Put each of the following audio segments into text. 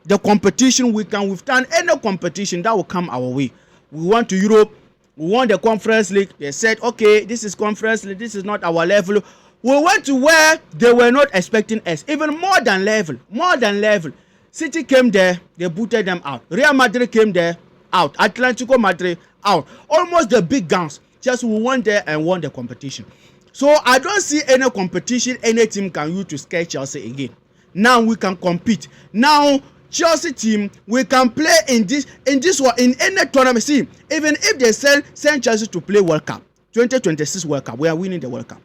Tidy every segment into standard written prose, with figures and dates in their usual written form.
the competition. We can withstand any competition that will come our way. We went to Europe. We won the Conference League. They said, okay, this is Conference League. This is not our level. We went to where they were not expecting us. Even more than level. More than level. City came there. They booted them out. Real Madrid came there. Out. Atlético Madrid out. Almost the big guns. Just we went there and won the competition. So I don't see any competition any team can use to scare Chelsea again. Now we can compete. Now Chelsea team, we can play in this one in any tournament. See, even if they send Chelsea to play World Cup 2026 World Cup, we are winning the World Cup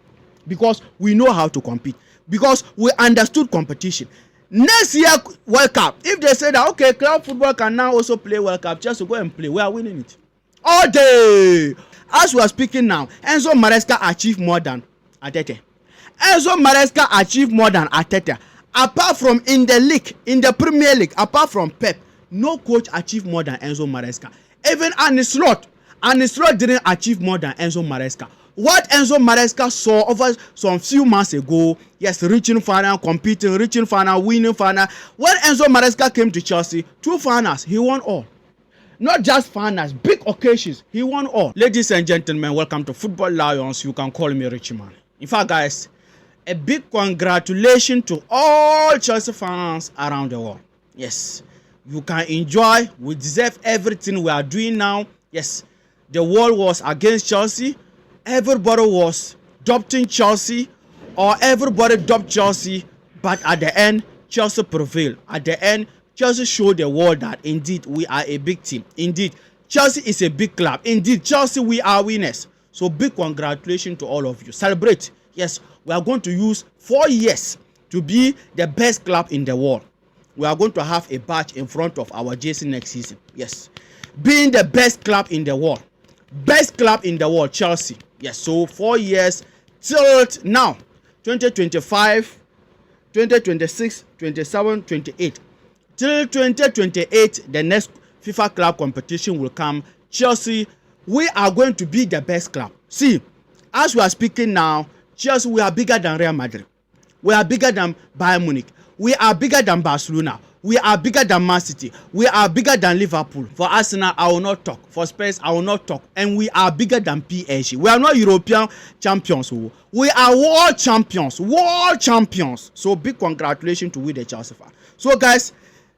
because we know how to compete, because we understood competition. Next year World Cup, if they say that okay, club football can now also play World Cup, Chelsea go and play, we are winning it all day. As we are speaking now, Enzo Maresca achieved more than Arteta. Enzo Maresca achieved more than Arteta. Apart from in the league, in the Premier League, apart from Pep, no coach achieved more than Enzo Maresca. Even Arne Slot didn't achieve more than Enzo Maresca. What Enzo Maresca saw over some few months ago, yes, reaching final, competing, reaching final, winning final. When Enzo Maresca came to Chelsea, 2 finals, he won all. Not just finals, big occasions, he won all. Ladies and gentlemen, welcome to Football Lions. You can call me Richie Man. In fact, guys, a big congratulations to all Chelsea fans around the world. Yes, you can enjoy. We deserve everything we are doing now. Yes, the world was against Chelsea. Everybody was doubting Chelsea, or everybody doubted Chelsea. But at the end, Chelsea prevailed. At the end, Chelsea showed the world that indeed we are a big team. Indeed, Chelsea is a big club. Indeed, Chelsea, we are winners. So big congratulations to all of you. Celebrate. Yes, we are going to use 4 years to be the best club in the world. We are going to have a badge in front of our jersey next season. Yes, being the best club in the world. Best club in the world, Chelsea. Yes, so 4 years till now. 2025, 2026, 27, 28. Till 2028, the next FIFA club competition will come. Chelsea, we are going to be the best club. See, as we are speaking now, Chelsea, we are bigger than Real Madrid. We are bigger than Bayern Munich. We are bigger than Barcelona. We are bigger than Man City. We are bigger than Liverpool. For Arsenal, I will not talk. For Spurs, I will not talk. And we are bigger than PSG. We are not European champions. We are world champions. World champions. So big congratulations to we the Chelsea fans. So guys,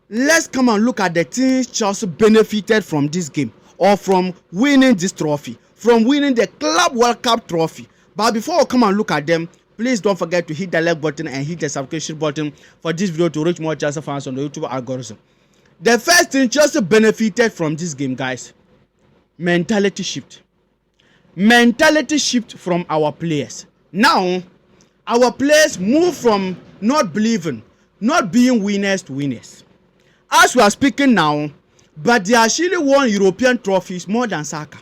let's come and look at the things Chelsea benefited from this game, or from winning this trophy, from winning the Club World Cup trophy. But before we come and look at them, please don't forget to hit the like button and hit the subscription button for this video to reach more Chelsea fans on the YouTube algorithm. The first thing Chelsea benefited from this game, guys, mentality shift. Mentality shift from our players. Now, our players move from not believing, not being winners to winners. As we are speaking now, but they actually won European trophies more than Saka.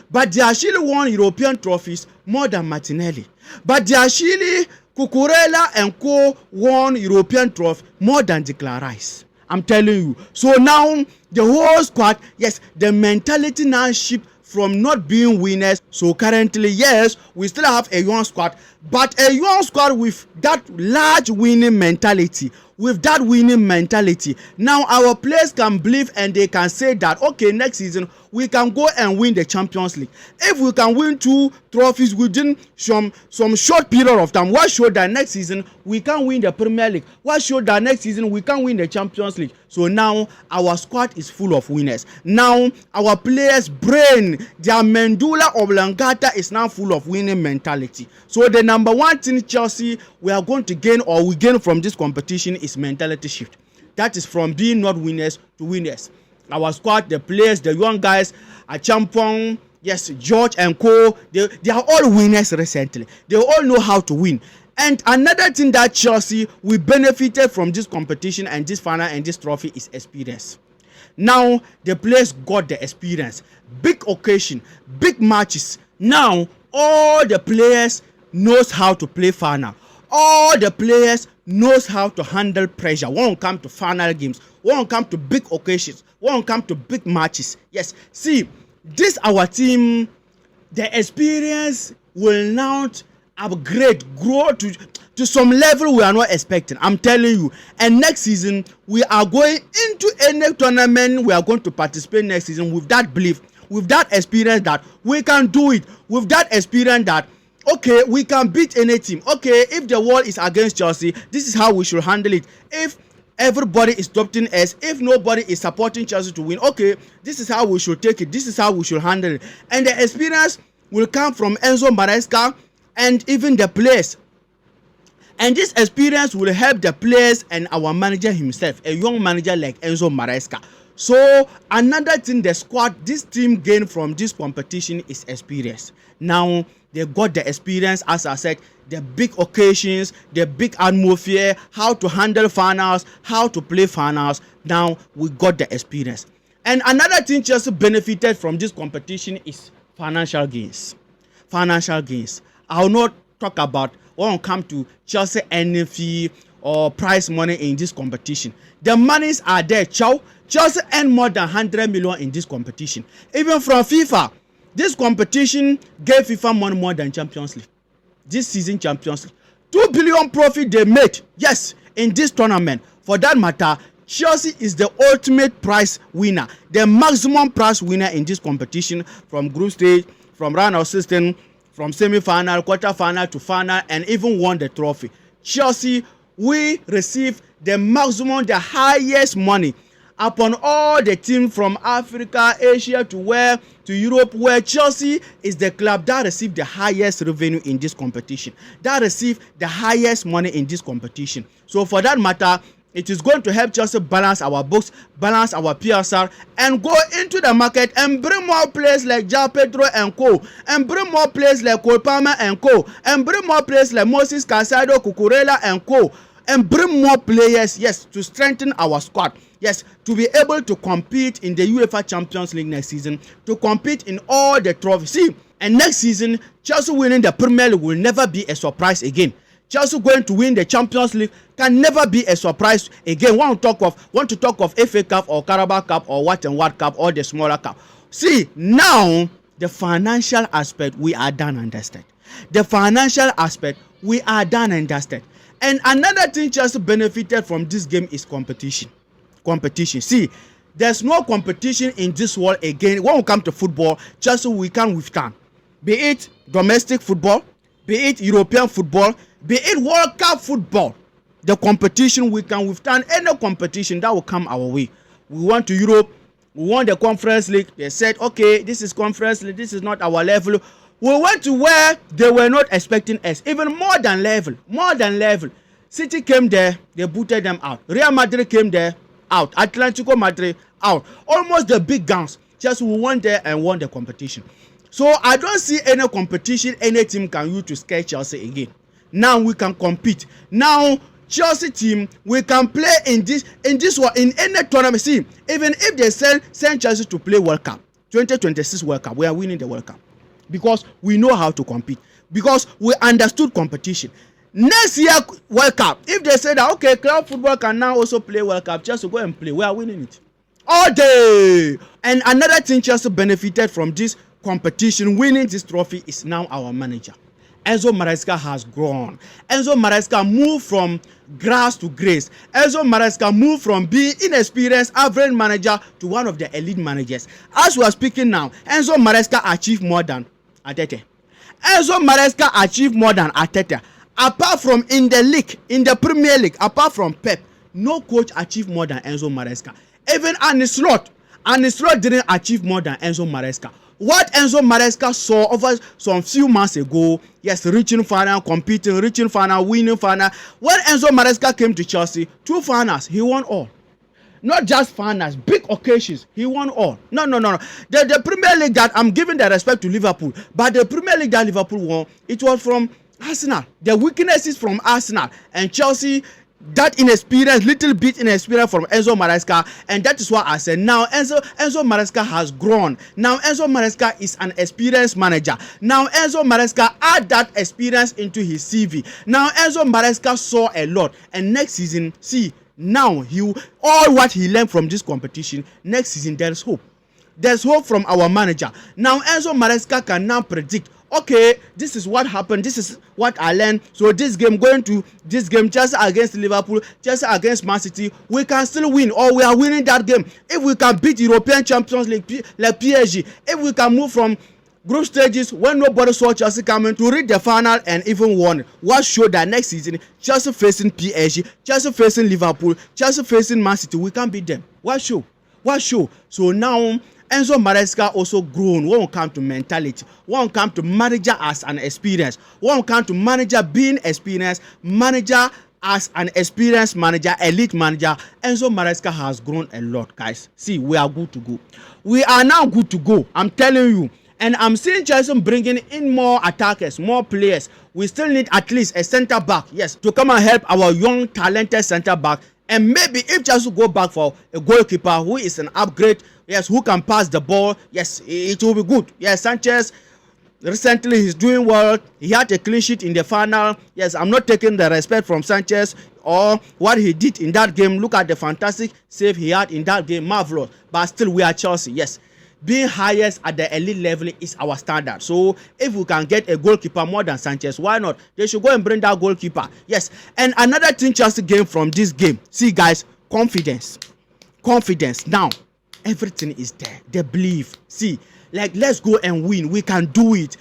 But they actually won European trophies more than Martinelli. But they actually, Cucurella and co won European trophy more than Declan Rice. I'm telling you. So now, the whole squad, yes, the mentality now shift from not being winners. So currently, yes, we still have a young squad, but a young squad with that large winning mentality. With that winning mentality, now our players can believe and they can say that, okay, next season we can go and win the Champions League. If we can win 2 trophies within some short period of time, what showed that next season we can win the Premier League? What showed that next season we can win the Champions League? So now our squad is full of winners. Now our players' brain, their medulla oblongata is now full of winning mentality. So the number one thing Chelsea we are going to gain, or we gain from this competition, is mentality shift. That is from being not winners to winners. Our squad, the players, the young guys, a champion, yes, George and co, they are all winners recently. They all know how to win. And another thing that Chelsea we benefited from this competition and this final and this trophy is experience. Now the players got the experience, big occasion, big matches. Now all the players knows how to play final. All the players knows how to handle pressure. Won't come to final games. Won't come to big occasions. Won't come to big matches. Yes, see, this our team. The experience will now upgrade, grow to some level we are not expecting. I'm telling you. And next season, we are going into any tournament we are going to participate next season with that belief, with that experience that we can do it, with that experience that, okay, we can beat any team. Okay, if the world is against Chelsea, this is how we should handle it. If everybody is adopting us, if nobody is supporting Chelsea to win, okay, this is how we should take it, this is how we should handle it. And the experience will come from Enzo Maresca and even the players. And this experience will help the players and our manager himself, a young manager like Enzo Maresca. So another thing the squad, this team gained from this competition is experience. Now they got the experience, as I said, the big occasions, the big atmosphere, how to handle finals, how to play finals. Now we got the experience. And another thing Chelsea benefited from this competition is financial gains. Financial gains. I will not talk about when it comes to Chelsea earning fee or prize money in this competition. The monies are there. Chelsea earn more than 100 million in this competition. Even from FIFA, this competition gave FIFA money more than Champions League. This season Champions League. 2 billion profit they made, yes, in this tournament. For that matter, Chelsea is the ultimate prize winner, the maximum prize winner in this competition, from group stage, from round of 16, from semi-final, quarter-final to final, and even won the trophy. Chelsea, we received the maximum, the highest money upon all the teams from Africa, Asia to Europe, where Chelsea is the club that received the highest revenue in this competition, that received the highest money in this competition. So for that matter, it is going to help Chelsea balance our books, balance our PSR, and go into the market and bring more players like João Pedro and co, and bring more players like Cole Palmer and co, and bring more players like Moses Caicedo, Cucurella and co, and bring more players, yes, to strengthen our squad, yes, to be able to compete in the UEFA Champions League next season, to compete in all the trophies. See, and next season, Chelsea winning the Premier League will never be a surprise again. Chelsea going to win the Champions League can never be a surprise again. Want to talk of FA Cup or Carabao Cup or what cup or the smaller cup. See, now the financial aspect we are done and dusted. The financial aspect we are done and dusted. And another thing Chelsea benefited from this game is competition. Competition. See, there's no competition in this world again. When we come to football, Chelsea we can withstand. Be it domestic football, be it European football, be it World Cup football, the competition we can withstand any competition that will come our way. We went to Europe, we won the Conference League. They said, okay, this is Conference League, this is not our level. We went to where they were not expecting us, even more than level. City came there, they booted them out. Real Madrid came there, out. Atlético Madrid, out. Almost the big guns. Just we went there and won the competition. So I don't see any competition any team can use to scare Chelsea again. Now we can compete. Now Chelsea team, we can play in this one, in any tournament. See, even if they send Chelsea to play World Cup, 2026 World Cup, we are winning the World Cup because we know how to compete, because we understood competition. Next year World Cup, if they say that okay, club football can now also play World Cup, Chelsea go and play, we are winning it all day. And another thing Chelsea benefited from this competition, winning this trophy, is now our manager. Enzo Maresca has grown. Enzo Maresca moved from grass to grace. Enzo Maresca moved from being inexperienced average manager to one of the elite managers. As we are speaking now, Enzo Maresca achieved more than Arteta. Enzo Maresca achieved more than Arteta. Apart from in the league, in the Premier League, apart from Pep, no coach achieved more than Enzo Maresca. Even Arne Slot didn't achieve more than Enzo Maresca. What Enzo Maresca saw over some few months ago, yes, reaching final, competing, reaching final, winning final. When Enzo Maresca came to Chelsea, 2 finals, he won all. Not just finals, big occasions, he won all. No. The Premier League that I'm giving the respect to Liverpool, but the Premier League that Liverpool won, it was from Arsenal. The weaknesses from Arsenal and Chelsea. That inexperience, little bit inexperience from Enzo Maresca, and that is why I said now Enzo Maresca has grown. Now Enzo Maresca is an experienced manager. Now Enzo Maresca add that experience into his CV. Now Enzo Maresca saw a lot, and next season, see, now all what he learned from this competition, next season there is hope. There's hope from our manager. Now Enzo Maresca can now predict okay, this is what happened, this is what I learned. So this game, going to this game, Chelsea against Liverpool, Chelsea against Man City, we can still win, or we are winning that game if we can beat European Champions League like PSG, if we can move from group stages when nobody saw Chelsea coming to reach the final and even won. What showed that next season, Chelsea facing PSG, Chelsea facing Liverpool, Chelsea facing Man City, we can beat them. What show? So now Enzo Maresca also grown when it comes to mentality, when it comes to manager as an experience, when it comes to manager being experienced, manager as an experienced manager, elite manager. Enzo Maresca has grown a lot, guys. See, we are good to go. We are now good to go. I'm telling you. And I'm seeing Chelsea bringing in more attackers, more players. We still need at least a center back, yes, to come and help our young, talented center back. And maybe if Chelsea go back for a goalkeeper who is an upgrade, yes, who can pass the ball, yes, it will be good. Yes, Sanchez, recently he's doing well. He had a clean sheet in the final. Yes, I'm not taking the respect from Sanchez or what he did in that game. Look at the fantastic save he had in that game, marvelous. But still, we are Chelsea, yes. Being highest at the elite level is our standard. So if we can get a goalkeeper more than Sanchez, why not? They should go and bring that goalkeeper. Yes. And another thing Chelsea gained from this game, see guys, confidence. Now everything is there. They believe. See, like, let's go and win. We can do it.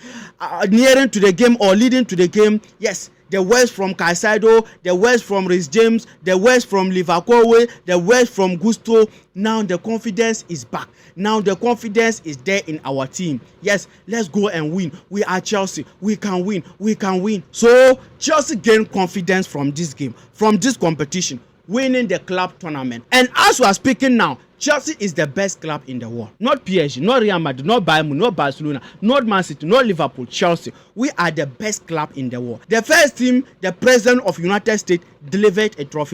Nearing to the game or leading to the game, yes. The words from Caicedo, the words from Reece James, the words from Liverpool, the words from Gusto. Now the confidence is back. Now the confidence is there in our team. Yes, let's go and win. We are Chelsea. We can win. So Chelsea gained confidence from this game, from this competition, winning the club tournament. And as we are speaking now, Chelsea is the best club in the world. Not PSG, not Real Madrid, not Bayern Munich, not Barcelona, not Man City, not Liverpool. Chelsea. We are the best club in the world. The first team, the president of United States, delivered a trophy